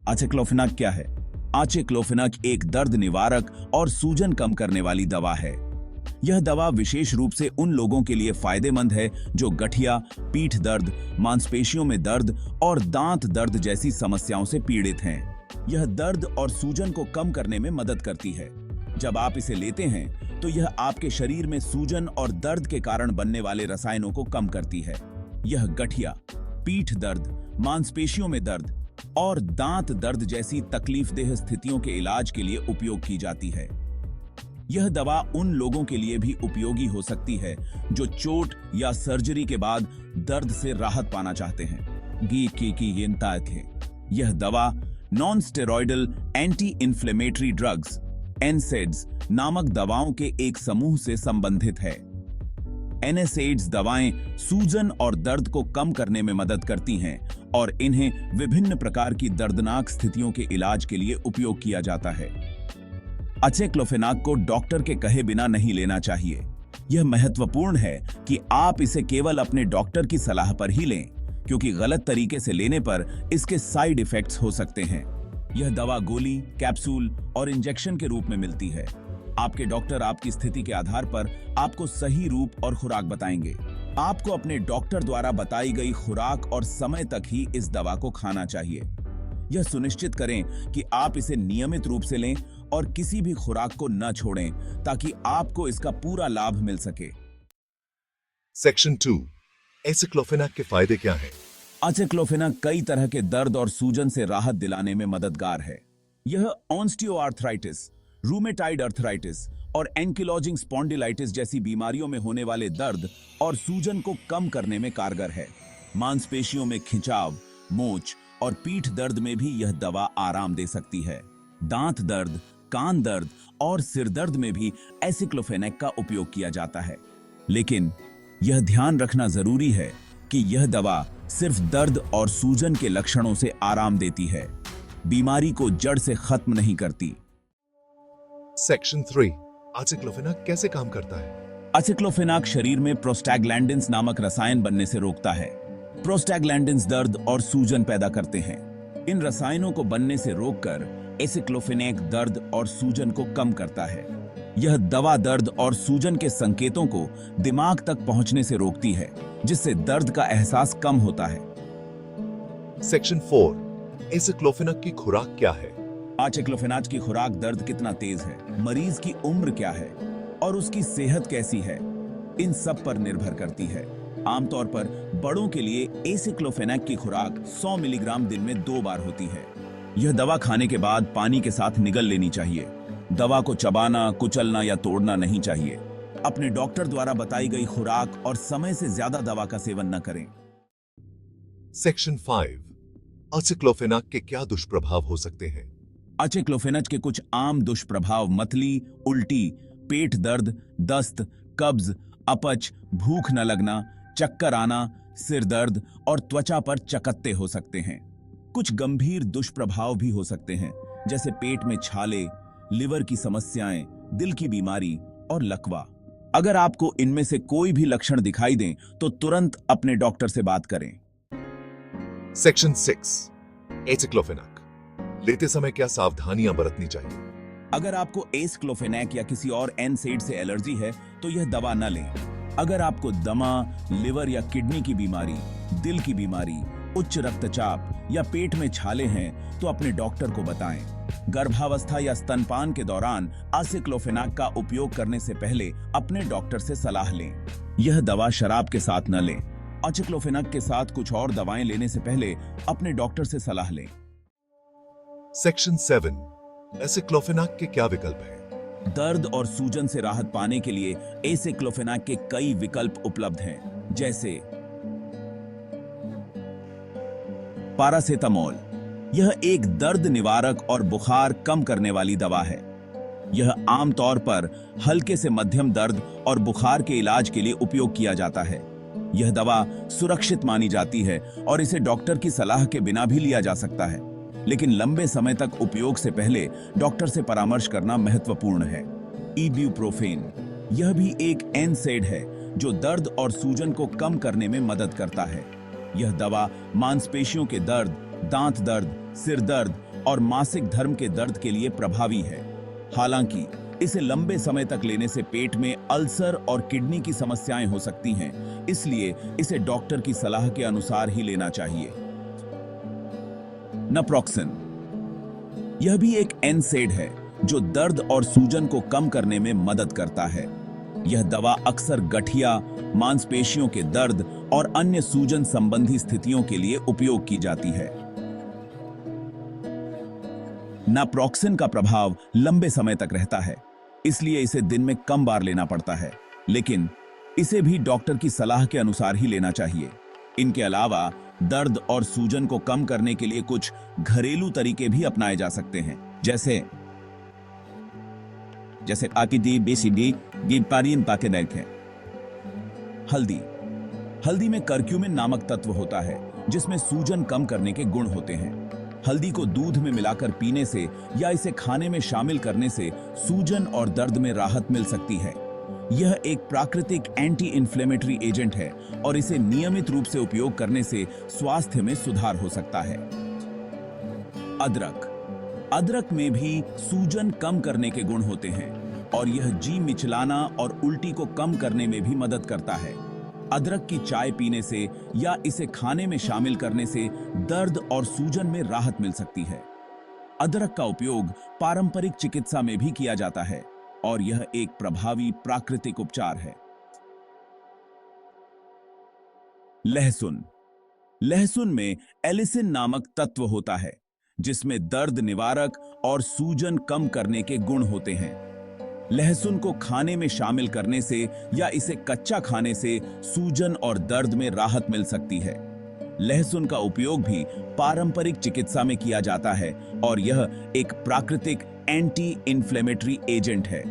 आचेक्लोफेनाक क्या है? आचेक्लोफेनाक एक दर्द निवारक और सूजन कम करने वाली दवा है। यह दवा विशेष रूप से उन लोगों के लिए फायदेमंद है जो गठिया, पीठ दर्द, मांसपेशियों में दर्द और दांत दर्द जैसी समस्याओं से पीड़ित हैं। यह दर्द और सूजन को कम करने में मदद करती है। जब आप इसे लेते हैं तो यह आपके शरीर में सूजन और दर्द के कारण बनने वाले रसायनों को कम करती है। यह गठिया, पीठ दर्द, मांसपेशियों में दर्द और दांत दर्द जैसी तकलीफदेह स्थितियों के इलाज के लिए उपयोग की जाती है। यह दवा उन लोगों के लिए भी उपयोगी हो सकती है जो चोट या सर्जरी के बाद दर्द से राहत पाना चाहते हैं। यह दवा non steroidal anti inflammatory drugs NSAIDs नामक दवाओं के एक समूह से संबंधित है। एनएसएड्स दवाएं सूजन और दर्द को कम करने में मदद करती हैं और इन्हें विभिन्न प्रकार की दर्दनाक स्थितियों के इलाज के लिए उपयोग किया जाता है। आचेक्लोफेनाक को डॉक्टर के कहे बिना नहीं लेना चाहिए। यह महत्वपूर्ण है कि आप इसे केवल अपने डॉक्टर की सलाह पर ही लें, क्योंकि गलत तरीके से लेने पर इसके साइड इफेक्ट्स हो सकते हैं। यह दवा गोली, कैप्सूल और इंजेक्शन के रूप में मिलती है। आपके डॉक्टर आपकी स्थिति के आधार पर आपको सही रूप और खुराक बताएंगे। आपको अपने डॉक्टर द्वारा बताई गई खुराक और समय तक ही इस दवा को खाना चाहिए। यह सुनिश्चित करें कि आप इसे नियमित रूप से लें और किसी भी खुराक को न छोड़ें, ताकि आपको इसका पूरा लाभ मिल सके। सेक्शन 2, एसिक्लोफेनाक के फायदे क्या हैं? आचेक्लोफेनाक कई तरह के दर्द और सूजन से राहत दिलाने में मददगार है। यह ऑस्टियोआर्थराइटिस, रूमेटाइड अर्थराइटिस और एंकिलोजिंग स्पॉन्डिलाइटिस जैसी बीमारियों में होने वाले दर्द और सूजन को कम करने में कारगर है। मांसपेशियों में खिंचाव, मोच और पीठ दर्द में भी यह दवा आराम दे सकती है। दांत दर्द, कान दर्द और सिर दर्द में भी एसिक्लोफेनाक का उपयोग किया जाता है। लेकिन यह ध्यान रखना जरूरी है कि यह दवा सिर्फ दर्द और सूजन के लक्षणों से आराम देती है, बीमारी को जड़ से खत्म नहीं करती। सेक्शन 3, आचेक्लोफेनाक कैसे काम करता है? आचेक्लोफेनाक शरीर में प्रोस्टैग्लैंडिन्स नामक रसायन बनने से रोकता है। प्रोस्टैग्लैंडिन्स दर्द और सूजन पैदा करते हैं। इन रसायनों को बनने से रोककर एसिक्लोफेनाक दर्द और सूजन को कम करता है। यह दवा दर्द और सूजन के संकेतों को दिमाग तक पहुंचने से रोकती है, जिससे दर्द का एहसास कम होता है। सेक्शन 4, एसिक्लोफेनाक की खुराक क्या है? आचेक्लोफेनाक की खुराक दर्द कितना तेज है, मरीज की उम्र क्या है और उसकी सेहत कैसी है, इन सब पर निर्भर करती है। आमतौर पर बड़ों के लिए एसिक्लोफेनाक की खुराक 100 मिलीग्राम दिन में 2 बार होती है। यह दवा खाने के बाद पानी के साथ निगल लेनी चाहिए। दवा को चबाना, कुचलना या तोड़ना नहीं चाहिए। अपने डॉक्टर द्वारा बताई गई खुराक और समय से ज्यादा दवा का सेवन न करें। सेक्शन 5, आचेक्लोफेनाक के क्या दुष्प्रभाव हो सकते हैं? आचेक्लोफेनाक के कुछ आम दुष्प्रभाव मतली, उल्टी, पेट दर्द, दस्त, कब्ज, अपच, भूख न लगना, चक्कर आना, सिर दर्द और त्वचा पर चकत्ते हो सकते हैं। कुछ गंभीर दुष्प्रभाव भी हो सकते हैं, जैसे पेट में छाले, लिवर की समस्याएं, दिल की बीमारी और लकवा। अगर आपको इनमें से कोई भी लक्षण दिखाई दें तो तुरंत अपने डॉक्टर से बात करें। सेक्शन 6, एसिक्लोफेनाक लेते समय क्या सावधानियां बरतनी चाहिए? अगर आपको एसिक्लोफेनाक या किसी और एनसेड से एलर्जी है तो यह दवा न लें। अगर आपको दमा, लिवर या किडनी की बीमारी, दिल की बीमारी, उच्च रक्तचाप या पेट में छाले हैं तो अपने डॉक्टर को बताएं। गर्भावस्था या स्तनपान के दौरान आचेक्लोफेनाक का उपयोग करने से पहले अपने डॉक्टर से सलाह लें। यह दवा शराब के साथ न लें। आचेक्लोफेनाक के साथ कुछ और दवाएं लेने से पहले अपने डॉक्टर से सलाह लें। सेक्शन 7, एसिक्लोफेनाक के क्या विकल्प हैं? दर्द और सूजन से राहत पाने के लिए एसिक्लोफेनाक के कई विकल्प उपलब्ध हैं, जैसे पैरासेटामोल। यह एक दर्द निवारक और बुखार कम करने वाली दवा है। यह आमतौर पर हल्के से मध्यम दर्द और बुखार के इलाज के लिए उपयोग किया जाता है। यह दवा सुरक्षित मानी जाती है और इसे डॉक्टर की सलाह के बिना भी लिया जा सकता है, लेकिन लंबे समय तक उपयोग से पहले डॉक्टर से परामर्श करना महत्वपूर्ण है। इब्यूप्रोफेन, यह भी एक एनसेड है जो दर्द और सूजन को कम करने में मदद करता है। यह दवा मांसपेशियों के दर्द, दांत दर्द, सिर दर्द और मासिक धर्म के दर्द के लिए प्रभावी है। हालांकि इसे लंबे समय तक लेने से पेट में अल्सर और किडनी की समस्याएं हो सकती हैं, इसलिए इसे डॉक्टर की सलाह के अनुसार ही लेना चाहिए। नाप्रोक्सन, यह भी एक एनसेड है जो दर्द और सूजन को कम करने में मदद करता है। यह दवा अक्सर गठिया, मांसपेशियों के दर्द और अन्य सूजन संबंधी स्थितियों के लिए उपयोग की जाती है। नाप्रोक्सन का प्रभाव लंबे समय तक रहता है, इसलिए इसे दिन में कम बार लेना पड़ता है, लेकिन इसे भी डॉक्टर की सलाह के अनुसार ही लेना चाहिए। इनके अलावा दर्द और सूजन को कम करने के लिए कुछ घरेलू तरीके भी अपनाए जा सकते हैं, जैसे आकिडी बेसिडी गिपारिन पाकेडेक है। हल्दी में करक्यूमिन नामक तत्व होता है जिसमें सूजन कम करने के गुण होते हैं। हल्दी को दूध में मिलाकर पीने से या इसे खाने में शामिल करने से सूजन और दर्द में राहत मिल सकती है। यह एक प्राकृतिक एंटी इन्फ्लेमेटरी एजेंट है और इसे नियमित रूप से उपयोग करने से स्वास्थ्य में सुधार हो सकता है। अदरक में भी सूजन कम करने के गुण होते हैं और यह जी मिचलाना और उल्टी को कम करने में भी मदद करता है। अदरक की चाय पीने से या इसे खाने में शामिल करने से दर्द और सूजन में राहत मिल सकती है। अदरक का उपयोग पारंपरिक चिकित्सा में भी किया जाता है और यह एक प्रभावी प्राकृतिक उपचार है। लहसुन में एलिसिन नामक तत्व होता है जिसमें दर्द निवारक और सूजन कम करने के गुण होते हैं। लहसुन को खाने में शामिल करने से या इसे कच्चा खाने से सूजन और दर्द में राहत मिल सकती है। लहसुन का उपयोग भी पारंपरिक चिकित्सा में किया जाता है और यह एक प्राकृतिक एंटी इन्फ्लेमेटरी एजेंट है।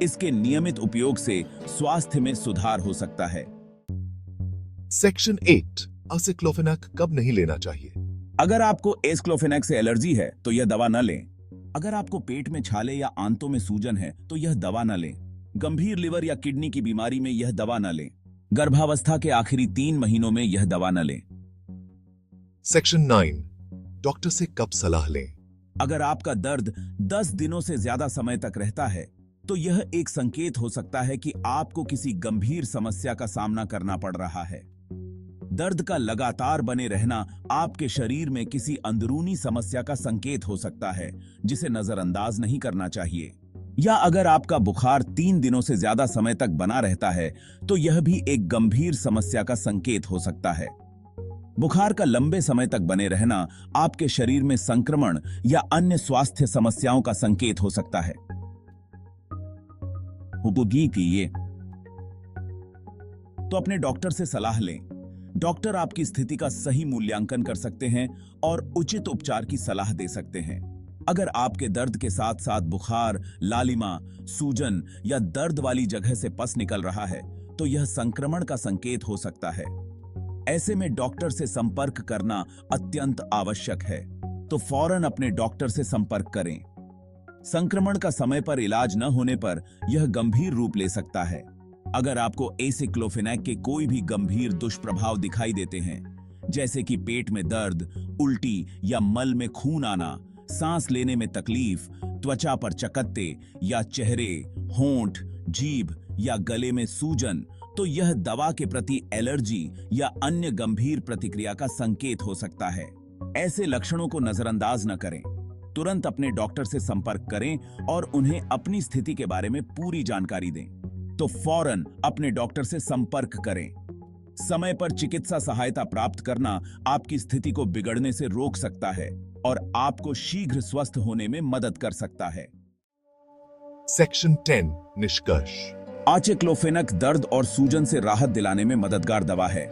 इसके नियमित उपयोग से स्वास्थ्य में सुधार हो सकता है। सेक्शन 8, एसिक्लोफेनाक कब नहीं लेना चाहिए? अगर आपको एसिक्लोफेनाक से एलर्जी है तो यह दवा न लें। अगर आपको पेट में छाले या आंतों में सूजन है तो यह दवा न लें। गंभीर लिवर या किडनी की बीमारी में यह दवा न लें। गर्भावस्था के आखिरी 3 महीनों में यह दवा न लें। सेक्शन 9, डॉक्टर से कब सलाह लें? अगर आपका दर्द 10 दिनों से ज्यादा समय तक रहता है तो यह एक संकेत हो सकता है कि आपको किसी गंभीर समस्या का सामना करना पड़ रहा है। दर्द का लगातार बने रहना आपके शरीर में किसी अंदरूनी समस्या का संकेत हो सकता है जिसे नजरअंदाज नहीं करना चाहिए। या अगर आपका बुखार 3 दिनों से ज्यादा समय तक बना रहता है तो यह भी एक गंभीर समस्या का संकेत हो सकता है। बुखार का लंबे समय तक बने रहना आपके शरीर में संक्रमण या अन्य स्वास्थ्य समस्याओं का संकेत हो सकता है। तो अपने डॉक्टर से सलाह लें। डॉक्टर आपकी स्थिति का सही मूल्यांकन कर सकते हैं और उचित उपचार की सलाह दे सकते हैं। अगर आपके दर्द के साथ साथ बुखार, लालिमा, सूजन या दर्द वाली जगह से पस निकल रहा है तो यह संक्रमण का संकेत हो सकता है। ऐसे में डॉक्टर से संपर्क करना अत्यंत आवश्यक है, तो फौरन अपने डॉक्टर से संपर्क करें। संक्रमण का समय पर इलाज न होने पर यह गंभीर रूप ले सकता है। अगर आपको एसिक्लोफेनाक के कोई भी गंभीर दुष्प्रभाव दिखाई देते हैं, जैसे कि पेट में दर्द, उल्टी या मल में खून आना, सांस लेने में तकलीफ, त्वचा पर चकत्ते या चेहरे, होंठ, जीभ या गले में सूजन, तो यह दवा के प्रति एलर्जी या अन्य गंभीर प्रतिक्रिया का संकेत हो सकता है। ऐसे लक्षणों को नजरअंदाज न करें। तुरंत अपने डॉक्टर से संपर्क करें और उन्हें अपनी स्थिति के बारे में पूरी जानकारी दें। तो फौरन अपने डॉक्टर से संपर्क करें। समय पर चिकित्सा सहायता प्राप्त करना आपकी स्थिति को बिगड़ने से रोक सकता है और आपको शीघ्र स्वस्थ होने में मदद कर सकता है। सेक्शन 10, निष्कर्ष। आचेक्लोफेनक दर्द और सूजन से राहत दिलाने में मददगार दवा है,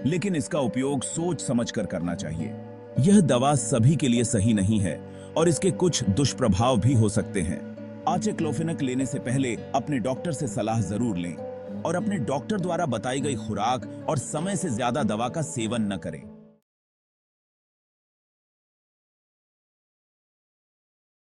लेकिन इसका उपयोग सोच समझकर करना चाहिए। यह दवा सभी के लिए सही नहीं है और इसके कुछ दुष्प्रभाव भी हो सकते हैं। आचेक्लोफेनक लेने से पहले अपने डॉक्टर से सलाह जरूर लें और अपने डॉक्टर द्वारा बताई गई खुराक और समय से ज्यादा दवा का सेवन न करें।